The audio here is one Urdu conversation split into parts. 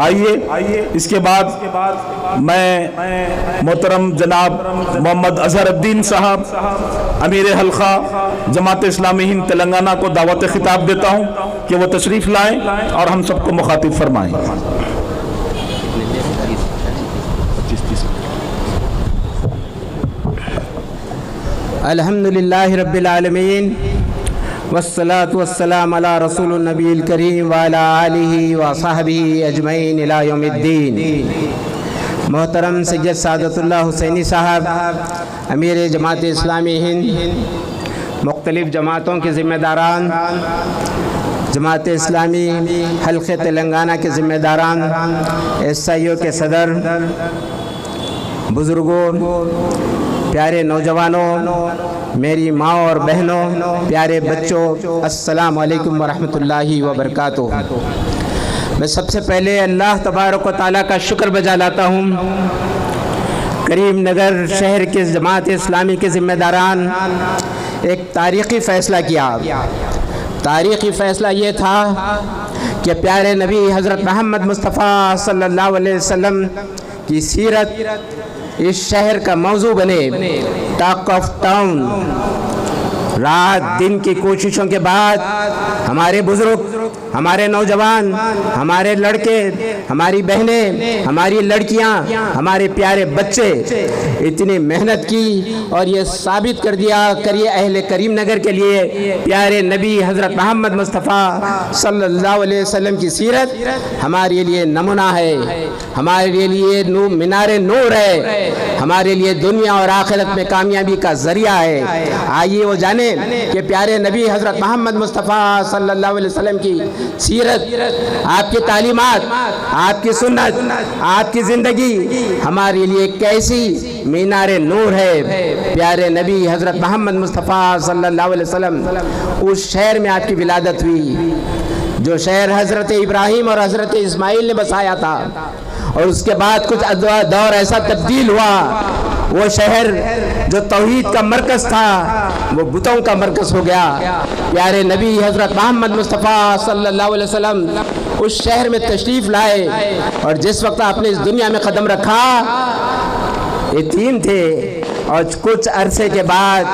آئیے اس کے بعد میں محترم جناب محمد اظہر الدین صاحب امیر حلقہ جماعت اسلامی ہند تلنگانہ کو دعوت خطاب دیتا ہوں کہ وہ تشریف لائیں اور ہم سب کو مخاطب فرمائیں۔ الحمدللہ رب العالمین والصلاة والسلام علی رسول النبی الکریم وعلی آلہ وصحبہ اجمعین الی یوم الدین۔ محترم سید سعادت اللہ حسینی صاحب امیر جماعت اسلامی ہند، مختلف جماعتوں کے ذمہ داران، جماعت اسلامی حلقہ تلنگانہ کے ذمہ داران، ایس آئی او کے صدر، بزرگوں، پیارے نوجوانوں، میری ماں اور بہنوں، پیارے بچوں، السلام علیکم ورحمۃ اللہ وبرکاتہ۔ میں سب سے پہلے اللہ تبارک و تعالیٰ کا شکر بجا لاتا ہوں۔ کریم نگر شہر کے جماعت اسلامی کے ذمہ داران ایک تاریخی فیصلہ کیا۔ تاریخی فیصلہ یہ تھا کہ پیارے نبی حضرت محمد مصطفیٰ صلی اللہ علیہ وسلم کی سیرت اس شہر کا موضوع بنے، ٹاک آف ٹاؤن۔ رات دن کی کوششوں کے بعد ہمارے بزرگ، ہمارے نوجوان، ہمارے لڑکے، ہماری بہنیں، ہماری لڑکیاں، ہمارے پیارے بچے اتنی محنت کی اور یہ ثابت کر دیا کریے اہل کریم نگر کے لیے پیارے نبی حضرت محمد مصطفیٰ صلی اللہ علیہ وسلم کی سیرت ہمارے لیے نمونہ ہے، ہمارے لیے مینار نور ہے، ہمارے لیے دنیا اور آخرت میں کامیابی کا ذریعہ ہے۔ آئیے وہ جانیں کہ پیارے نبی حضرت محمد مصطفیٰ صلی اللہ علیہ وسلم کی سیرت، آپ کی تعلیمات، آپ کی سنت، آپ کی زندگی ہمارے لیے کیسی مینار نور ہے۔ پیارے نبی حضرت محمد مصطفیٰ صلی اللہ علیہ وسلم اس شہر میں آپ کی ولادت ہوئی جو شہر حضرت ابراہیم اور حضرت اسماعیل نے بسایا تھا، اور اس کے بعد کچھ دور ایسا تبدیل ہوا، وہ شہر جو توحید کا مرکز تھا وہ بتوں کا مرکز ہو گیا۔ پیارے نبی حضرت محمد مصطفیٰ صلی اللہ علیہ وسلم اس شہر میں تشریف لائے، اور جس وقت آپ نے اس دنیا میں قدم رکھا یتیم تھے، اور کچھ عرصے کے بعد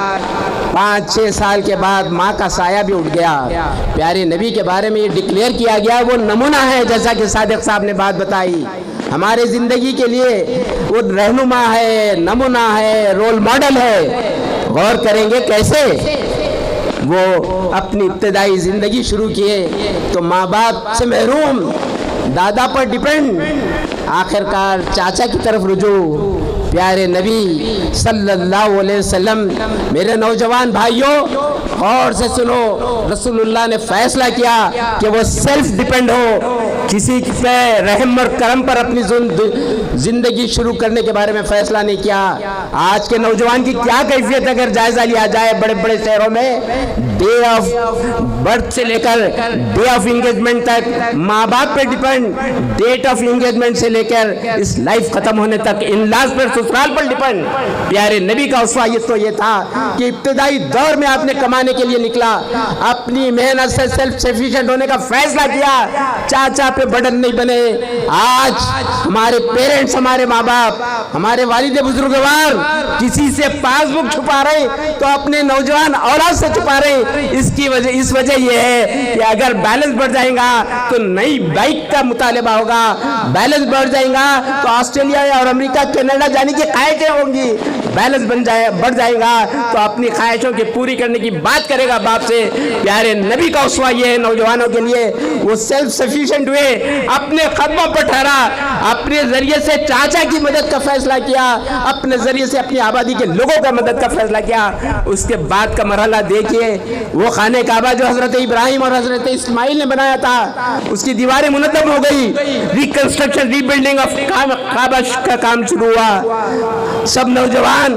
5-6 سال کے بعد ماں کا سایہ بھی اٹھ گیا۔ پیارے نبی کے بارے میں یہ ڈکلیئر کیا گیا وہ نمونہ ہے، جیسا کہ صادق صاحب نے بات بتائی، ہمارے زندگی کے لیے وہ رہنما ہے، نمونہ ہے، رول ماڈل ہے۔ غور کریں گے کیسے وہ اپنی ابتدائی زندگی شروع کیے تو ماں باپ سے محروم، دادا پر ڈیپینڈ، آخرکار چاچا کی طرف رجوع۔ پیارے نبی صلی اللہ علیہ وسلم، میرے نوجوان بھائیوں غور سے سنو، رسول اللہ نے فیصلہ کیا کہ وہ سیلف ڈیپینڈ ہو، کسی پہ رحم اور کرم پر اپنی زندگی شروع کرنے کے بارے میں فیصلہ نہیں کیا۔ آج کے نوجوان کی کیا کیفیت اگر جائزہ لیا جائے، بڑے بڑے شہروں میں ڈے آف برتھ سے لے کر ڈے آف انگیجمنٹ تک ماں باپ پہ ڈیپینڈ، ڈیٹ آف انگیجمنٹ سے لے کر اس لائف ختم ہونے تک ان لاز پر، سسرال پر ڈیپینڈ۔ پیارے نبی کا اسوہ یہ تھا کہ ابتدائی دور میں آپ نے کمانے کے لیے نکلا، اپنی محنت سے سیلف سفیشینٹ ہونے کا فیصلہ کیا، چاچا پہ برڈن نہیں بنے۔ آج ہمارے پیرنٹس، ہمارے ماں باپ، ہمارے والد بزرگوار کسی سے پاس بک چھپا رہے تو اپنے نوجوان اولاد سے چھپا رہے۔ اس وجہ یہ ہے کہ اگر بیلنس بڑھ جائے گا تو نئی بائک کا مطالبہ ہوگا، بیلنس بڑھ جائے گا تو آسٹریلیا اور امریکہ کینیڈا جانے کی خواہشیں ہوں گی، بیلنس بڑھ جائے گا تو اپنی خواہشوں کی پوری کرنے کی بات کرے گا باپ سے۔ پیارے نبی کا اسوہ یہ ہے نوجوانوں کے لیے، وہ سیلف سفیشینٹ ہوئے، اپنے قدموں پر ٹھہرا، اپنے ذریعے سے چاچا کی مدد کا فیصلہ کیا، اپنے ذریعے سے اپنی آبادی کے لوگوں کا مدد کا فیصلہ کیا۔ اس کے بعد کا مرحلہ دیکھیے، وہ خانہ کعبہ جو حضرت ابراہیم اور حضرت اسماعیل نے بنایا تھا، اس کی دیواریں منظم ہو گئی، ریکنسٹرکشن، ری بلڈنگ آف کعبہ کا کام شروع ہوا۔ سب نوجوان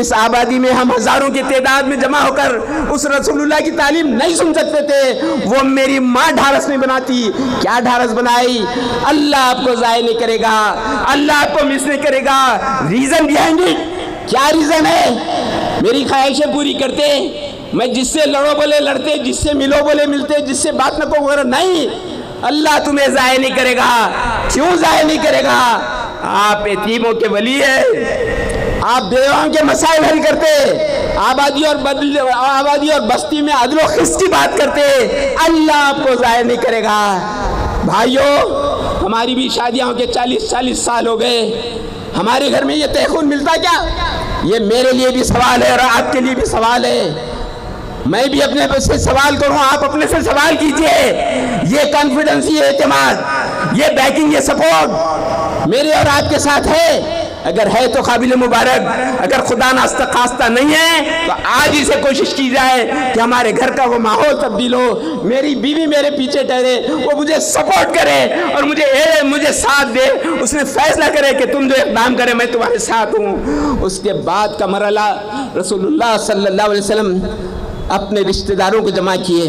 اس آبادی میں ہم ہزاروں کی تعداد میں جمع ہو کر اس رسول اللہ کی تعلیم نہیں سن سکتے تھے، وہ میری ماں ڈھارس نہیں بناتی۔ کیا ڈھارس بنائی؟ اللہ آپ کو ضائع نہیں کرے گا، اللہ آپ کو مس نہیں کرے گا۔ ریزن بیہائنڈ اٹ، کیا ریزن ہے؟ میری خواہشیں پوری کرتے، میں جس سے لڑو بولے لڑتے، جس سے ملو بولے ملتے، جس سے بات نہ کو وغیرہ نہیں، اللہ تمہیں ضائع نہیں کرے گا۔ کیوں ضائع نہیں کرے گا؟ آپ یتیموں کے ولی ہیں، آپ بیواؤں کے مسائل حل کرتے، آبادی اور بستی میں عدل و قسط کی بات کرتے، اللہ آپ کو ضائع نہیں کرے گا۔ بھائیو، ہماری بھی شادیاں کے 40 سال ہو گئے، ہمارے گھر میں یہ تیخون ملتا کیا؟ یہ میرے لیے بھی سوال ہے اور آپ کے لیے بھی سوال ہے۔ میں بھی اپنے سے سوال کروں، آپ اپنے سے سوال کیجئے۔ یہ کانفیڈنس، یہ اعتماد، یہ بیکنگ، یہ سپورٹ میرے اور آپ کے ساتھ ہے؟ اگر ہے تو قابل مبارک، اگر خدا نخواستہ نہیں ہے تو آج ہی سے کوشش کی جائے کہ ہمارے گھر کا وہ ماحول تبدیل ہو، میری بیوی میرے پیچھے ٹھہرے، وہ مجھے سپورٹ کرے اور مجھے ساتھ دے، اس نے فیصلہ کرے کہ تم جو اقدام کرے میں تمہارے ساتھ ہوں۔ اس کے بعد کا مرحلہ، رسول اللہ صلی اللہ علیہ وسلم اپنے رشتہ داروں کو جمع کیے۔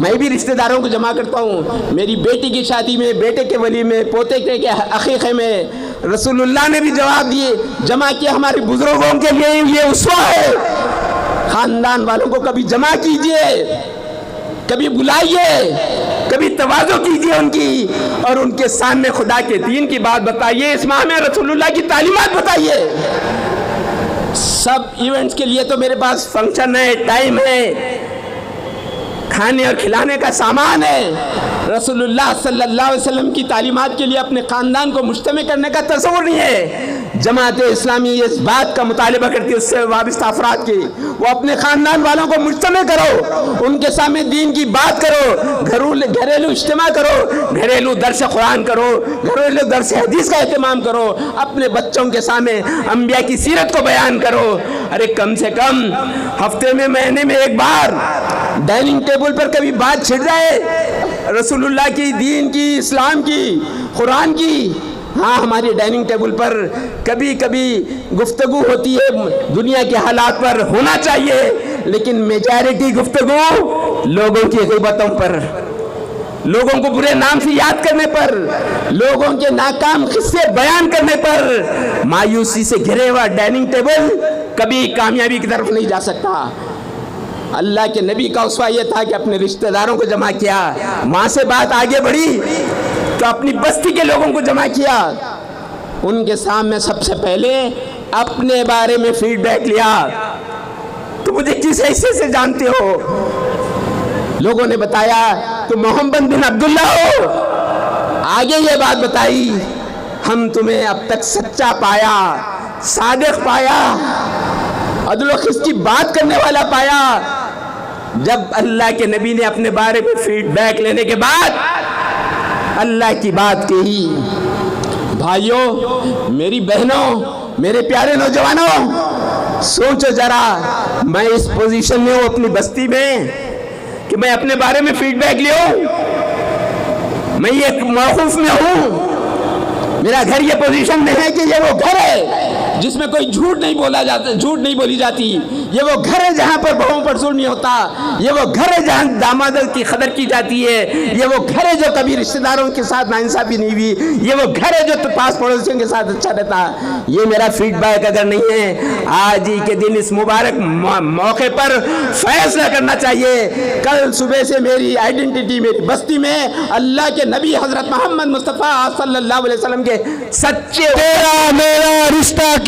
میں بھی رشتہ داروں کو جمع کرتا ہوں، میری بیٹی کی شادی میں، بیٹے کے ولی میں، پوتے کے عقیقے میں رسول اللہ نے بھی جواب دیے، جمع کیا۔ ہمارے بزرگوں کے لیے یہ اسوہ ہے۔ خاندان والوں کو کبھی جمع کیجئے، کبھی بلائیے، کبھی تواضع کیجئے ان کی، اور ان کے سامنے خدا کے دین کی بات بتائیے، اس ماہ میں رسول اللہ کی تعلیمات بتائیے۔ سب ایونٹس کے لیے تو میرے پاس فنکشن ہے، ٹائم ہے، کھانے اور کھلانے کا سامان ہے۔ رسول اللہ صلی اللہ علیہ وسلم کی تعلیمات کے لیے اپنے خاندان کو مجتمع کرنے کا تصور نہیں ہے۔ جماعت اسلامی اس بات کا مطالبہ کرتی ہے، اس سے وابستہ افراد کی، وہ اپنے خاندان والوں کو مجتمع کرو، ان کے سامنے دین کی بات کرو، گھریلو اجتماع کرو، گھریلو درس قرآن کرو، گھریلو درس حدیث کا اہتمام کرو، اپنے بچوں کے سامنے انبیاء کی سیرت کو بیان کرو۔ ارے کم سے کم ہفتے میں، مہینے میں ایک بار ڈائننگ ٹیبل پر کبھی بات چھڑ جائے رسول اللہ کی، دین کی، اسلام کی، قرآن کی۔ ہاں، ہماری ڈائننگ ٹیبل پر کبھی کبھی گفتگو ہوتی ہے، دنیا کے حالات پر ہونا چاہیے، لیکن میجارٹی گفتگو لوگوں کی غیبتوں پر، لوگوں کو برے نام سے یاد کرنے پر، لوگوں کے ناکام قصے بیان کرنے پر۔ مایوسی سے گھرے ہوا ڈائننگ ٹیبل کبھی کامیابی کی طرف نہیں جا سکتا۔ اللہ کے نبی کا اسوہ یہ تھا کہ اپنے رشتہ داروں کو جمع کیا، وہاں سے بات آگے بڑھی تو اپنی بستی کے لوگوں کو جمع کیا، ان کے سامنے سب سے پہلے اپنے بارے میں فیڈ بیک لیا۔ تو مجھے کس حیثیت سے جانتے ہو؟ لوگوں نے بتایا تم محمد بن عبداللہ ہو۔ آگے یہ بات بتائی، ہم تمہیں اب تک سچا پایا، صادق پایا، عدل و قسط کی بات کرنے والا پایا۔ جب اللہ کے نبی نے اپنے بارے میں فیڈ بیک لینے کے بعد اللہ کی بات کہی۔ بھائیوں، میری بہنوں، میرے پیارے نوجوانوں، سوچو ذرا، میں اس پوزیشن میں ہوں اپنی بستی میں کہ میں اپنے بارے میں فیڈ بیک لیوں، میں یہ موقف میں ہوں، میرا گھر یہ پوزیشن میں ہے کہ یہ وہ گھر ہے جس میں کوئی جھوٹ نہیں بولی جاتی، یہ وہ گھر ہے جہاں پر بہوؤں پر ظلم نہیں ہوتا، یہ وہ گھر ہے جہاں دامادوں کی قدر کی جاتی ہے، یہ وہ گھر ہے جو کبھی رشتہ داروں کے ساتھ ناانصافی نہیں ہوئی، یہ وہ گھر ہے جو پاس پڑوسیوں کے ساتھ اچھا رہتا۔ یہ میرا فیڈ بیک اگر نہیں ہے، آج ہی کے دن اس مبارک موقع پر فیصلہ کرنا چاہیے۔ کل صبح سے میری آئیڈینٹی، میری بستی میں اللہ کے نبی حضرت محمد مصطفیٰ صلی اللہ علیہ وسلم کے سچے، تیرا میرا رشتہ کیا؟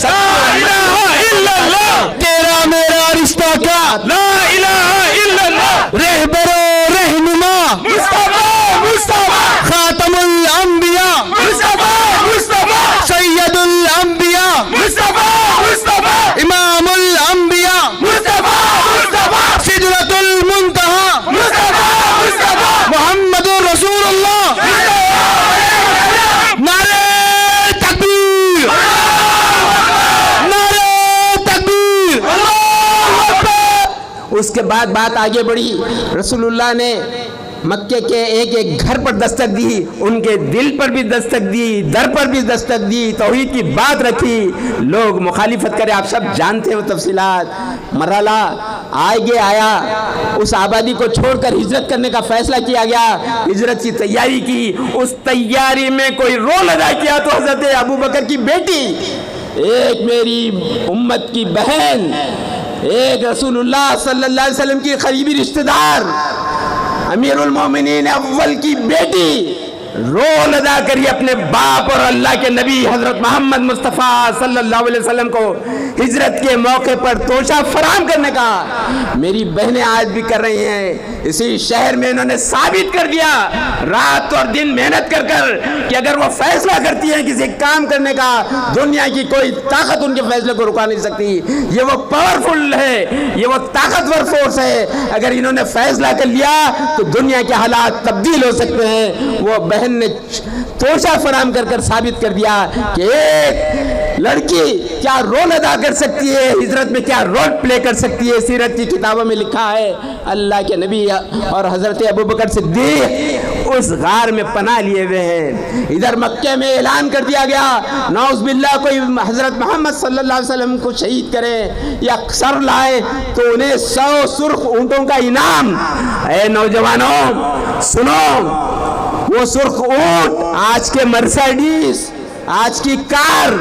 لا الہ الا اللہ۔ تیرا میرا رشتہ کیا؟ لا الہ الا اللہ۔ رہبر و رہنما مصطفیٰ، خاتم الانبیاء مصطفیٰ، سید الانبیاء مصطفیٰ، امام الانبیاء مصطفیٰ، سدرۃ المنتہی مصطفیٰ، محمد رسول اللہ۔ نعرہ تکبیر، نعرہ تکبیر۔ اس کے بعد بات آگے بڑھی، رسول اللہ نے مکے کے ایک ایک گھر پر دستک دی، ان کے دل پر بھی دستک دی، در پر بھی دستک دی، توحید کی بات رکھی، لوگ مخالفت کرے، آپ سب جانتے ہیں وہ تفصیلات۔ مرحلہ آگے آیا، اس آبادی کو چھوڑ کر ہجرت کرنے کا فیصلہ کیا گیا، ہجرت کی تیاری کی، اس تیاری میں کوئی رول ادا کیا تو حضرت ابو بکر کی بیٹی، ایک میری امت کی بہن، ایک رسول اللہ صلی اللہ علیہ وسلم کی قریبی رشتہ دار، امیر المومنین اول کی بیٹی، رول ادا کری اپنے باپ اور اللہ کے نبی حضرت محمد مصطفیٰ صلی اللہ علیہ وسلم کو ہجرت کے موقع پر توشہ فراہم کرنے کا۔ میری بہنیں آج بھی کر رہی ہیں، اسی شہر میں انہوں نے ثابت کر دیا رات اور دن محنت کر کر کہ اگر وہ فیصلہ کرتی ہیں کسی کام کرنے کا، دنیا کی کوئی طاقت ان کے فیصلے کو رکا نہیں سکتی۔ یہ وہ پاورفل ہے، یہ وہ طاقتور فورس ہے، اگر انہوں نے فیصلہ کر لیا تو دنیا کے حالات تبدیل ہو سکتے ہیں۔ وہ بہن نے توشہ فراہم کر کر ثابت کر دیا کہ ایک لڑکی کیا رول ادا کر سکتی ہے، ہجرت میں کیا رول پلے کر سکتی ہے۔ سیرت کی کتابوں میں لکھا ہے اللہ کے نبی اور حضرت ابوبکر صدیق اس غار میں پناہ لیے ہوئے ہیں۔ ادھر مکے میں اعلان کر دیا گیا نعوذ باللہ کوئی حضرت محمد صلی اللہ علیہ وسلم کو شہید کرے یا سر لائے تو انہیں 100 سرخ اونٹوں کا انعام۔ اے نوجوانوں سنو، وہ سرخ اونٹ آج کے مرسیڈیز، آج کی کار،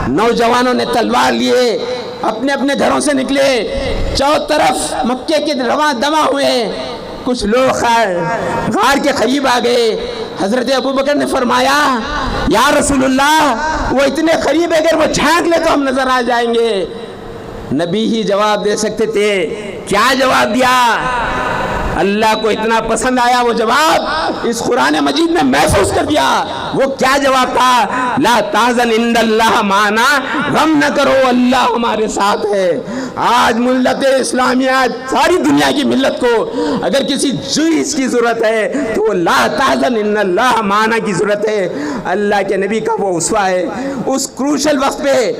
نوجوانوں نے تلوار لیے اپنے اپنے گھروں سے نکلے، چاروں طرف مکے کے رواں دواں ہوئے، کچھ لوگ غار کے قریب آ گئے۔ حضرت ابوبکر نے فرمایا یا رسول اللہ وہ اتنے قریب ہے اگر وہ جھانک لے تو ہم نظر آ جائیں گے۔ نبی ہی جواب دے سکتے تھے، کیا جواب دیا؟ اللہ کو اتنا پسند آیا وہ جواب، اس قرآن مجید میں محفوظ کر دیا۔ وہ کیا جواب تھا؟ لا تحزن ان اللہ معنا، غم نہ کرو اللہ ہمارے ساتھ ہے۔ آج ملت اسلامیہ، ساری دنیا کی ملت کو اگر کسی چیز کی ضرورت ہے تو وہ لا تحزن ان اللہ معنا کی ضرورت ہے۔ اللہ کے نبی کا وہ اسوہ ہے۔ اس کروشل وقت پہ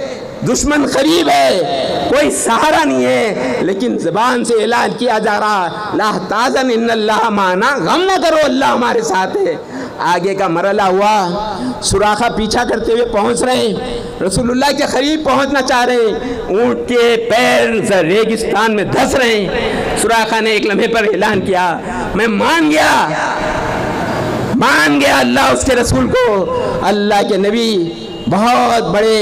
دشمن قریب ہے، کوئی سہارا نہیں ہے، لیکن زبان سے اعلان کیا جا رہا لا تحزن ان اللہ معنا، غم نہ کرو اللہ ہمارے ساتھ ہے۔ آگے کا مرحلہ ہوا، سراخہ پیچھا کرتے ہوئے پہنچ رہے، رسول اللہ کے قریب پہنچنا چاہ رہے، اونٹ کے پیر ریگستان میں دھس رہے۔ سراخہ نے ایک لمحے پر اعلان کیا میں مان گیا اللہ اس کے رسول کو۔ اللہ کے نبی بہت بڑے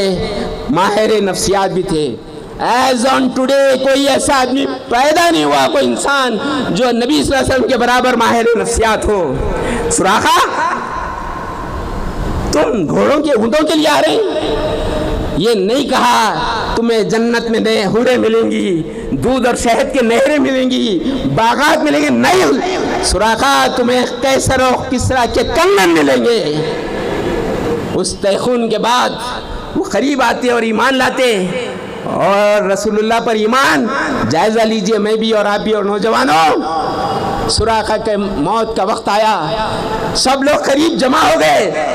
ماہر نفسیات بھی تھے۔ ایز آن ٹوڈے کوئی ایسا آدمی پیدا نہیں ہوا، کوئی انسان جو نبی صلی اللہ علیہ وسلم کے برابر ماہر نفسیات ہو۔ سراخہ تم گھوڑوں کے اونٹوں کے لیے آ رہے ہیں؟ یہ نہیں کہا تمہیں جنت میں نئے حوریں ملیں گی، دودھ اور شہد کے نہریں ملیں گی، باغات ملیں گے، نہیں، سراخہ تمہیں قیصر و کسریٰ کے کنگن ملیں گے۔ اس تیخون کے بعد وہ قریب آتے اور ایمان لاتے، اور رسول اللہ پر ایمان جائزہ لیجئے، میں بھی اور آپ بھی اور نوجوانوں۔ سراخہ کے موت کا وقت آیا، سب لوگ قریب جمع ہو گئے،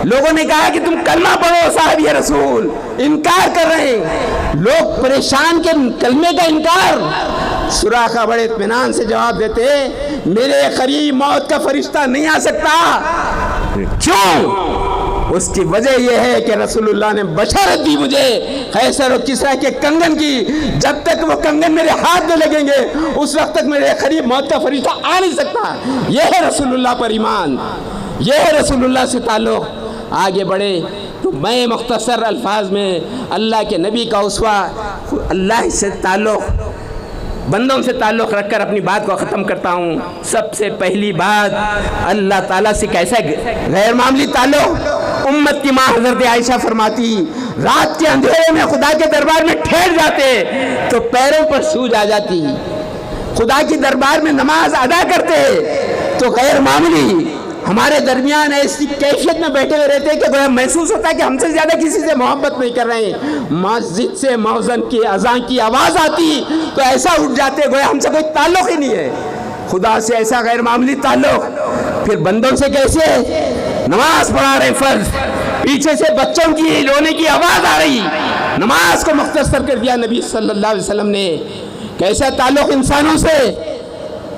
لوگوں نے کہا کہ تم کلمہ پڑھو صاحب یہ رسول، انکار کر رہے ہیں، لوگ پریشان کے کلمے کا انکار۔ سراخہ بڑے اطمینان سے جواب دیتے میرے قریب موت کا فرشتہ نہیں آ سکتا۔ کیوں؟ اس کی وجہ یہ ہے کہ رسول اللہ نے بشارت دی مجھے قیصر و کسریٰ کے کنگن کی، جب تک وہ کنگن میرے ہاتھ میں لگیں گے اس وقت تک میرے قریب موت کا فرشتہ آ نہیں سکتا۔ یہ ہے رسول اللہ پر ایمان، یہ ہے رسول اللہ سے تعلق۔ آگے بڑھے تو میں مختصر الفاظ میں اللہ کے نبی کا اسوہ، اللہ سے تعلق، بندوں سے تعلق رکھ کر اپنی بات کو ختم کرتا ہوں۔ سب سے پہلی بات، اللہ تعالیٰ سے کیسا غیر معمولی تعلق۔ امت کی ماں حضرت عائشہ فرماتی رات کے اندھیرے میں خدا کے دربار میں ٹھہر جاتے تو پیروں پر سوج آ جاتی، خدا کی دربار میں نماز ادا کرتے تو غیر معمولی ہمارے درمیان ایسی کیفیت میں بیٹھے ہوئے رہتے کہ گویا محسوس ہوتا ہے کہ ہم سے زیادہ کسی سے محبت نہیں کر رہے ہیں۔ مسجد سے مؤذن کی اذان کی آواز آتی تو ایسا اٹھ جاتے گویا ہم سے کوئی تعلق ہی نہیں ہے۔ خدا سے ایسا غیر معمولی تعلق۔ پھر بندوں سے کیسے؟ نماز پڑھا رہے فرض، پیچھے سے بچوں کی رونے کی آواز آ رہی، نماز کو مختصر کر دیا نبی صلی اللہ علیہ وسلم نے۔ کیسا تعلق انسانوں سے؟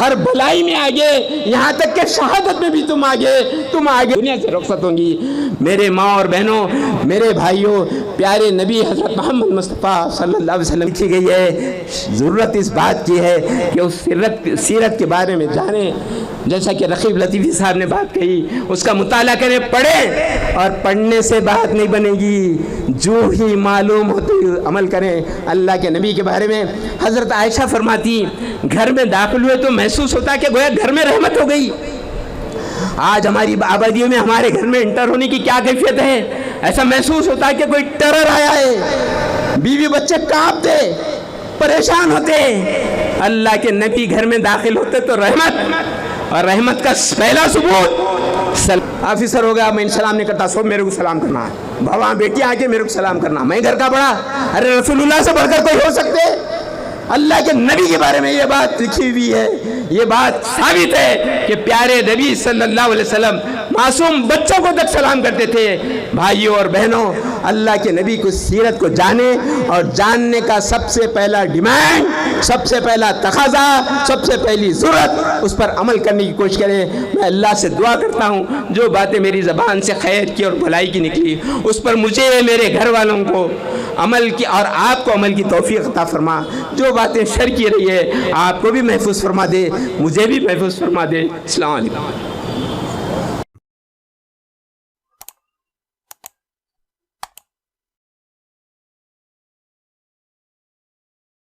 ہر بلائی میں آگے، یہاں تک کہ شہادت میں بھی تم آگے دنیا سے رخصت ہوں گی۔ میرے ماں اور بہنوں، میرے بھائیوں، پیارے نبی حضرت محمد مصطفیٰ صلی اللہ علیہ وسلم کی گئی ہے، ضرورت اس بات کی ہے کہ اس سیرت کے بارے میں جانیں۔ جیسا کہ رقیب لطیفی صاحب نے بات کہی، اس کا مطالعہ کریں، پڑھیں، اور پڑھنے سے بات نہیں بنے گی، جو ہی معلوم ہوتے عمل کریں۔ اللہ کے نبی کے بارے میں حضرت عائشہ فرماتی، گھر میں داخل ہوئے تو محسوس ہوتا کہ گویا گھر میں رحمت ہو گئی۔ آج ہماری آبادیوں میں ہمارے گھر میں انٹر ہونے کی کیا کیفیت ہے؟ ایسا محسوس ہوتا ہے کہ کوئی ٹیرر آیا ہے، بیوی بچے کانپتے، پریشان ہوتے۔ اللہ کے نبی گھر میں داخل ہوتے تو رحمت، اور رحمت کا پہلا ثبوت آفیسر ہو گیا، میں ان سلام نہیں کرتا، سب میرے کو سلام کرنا ہے، بھاوا بیٹی آ کے میرے کو سلام کرنا، میں گھر کا بڑا، ارے رسول اللہ سے بڑھ کر کوئی ہو سکتے؟ اللہ کے نبی کے بارے میں یہ بات لکھی ہوئی ہے، یہ بات ثابت ہے کہ پیارے نبی صلی اللہ علیہ وسلم معصوم بچوں کو تک سلام کرتے تھے۔ بھائیوں اور بہنوں، اللہ کے نبی کی سیرت کو جانیں، اور جاننے کا سب سے پہلا ڈیمانڈ، سب سے پہلا تقاضا، سب سے پہلی ضرورت، اس پر عمل کرنے کی کوشش کریں۔ میں اللہ سے دعا کرتا ہوں جو باتیں میری زبان سے خیر کی اور بھلائی کی نکلی، اس پر مجھے، میرے گھر والوں کو عمل کی اور آپ کو عمل کی توفیق عطا فرما۔ جو باتیں شر کی رہی ہے آپ کو بھی محفوظ فرما دے، مجھے بھی محفوظ فرما دے۔ السلام علیکم۔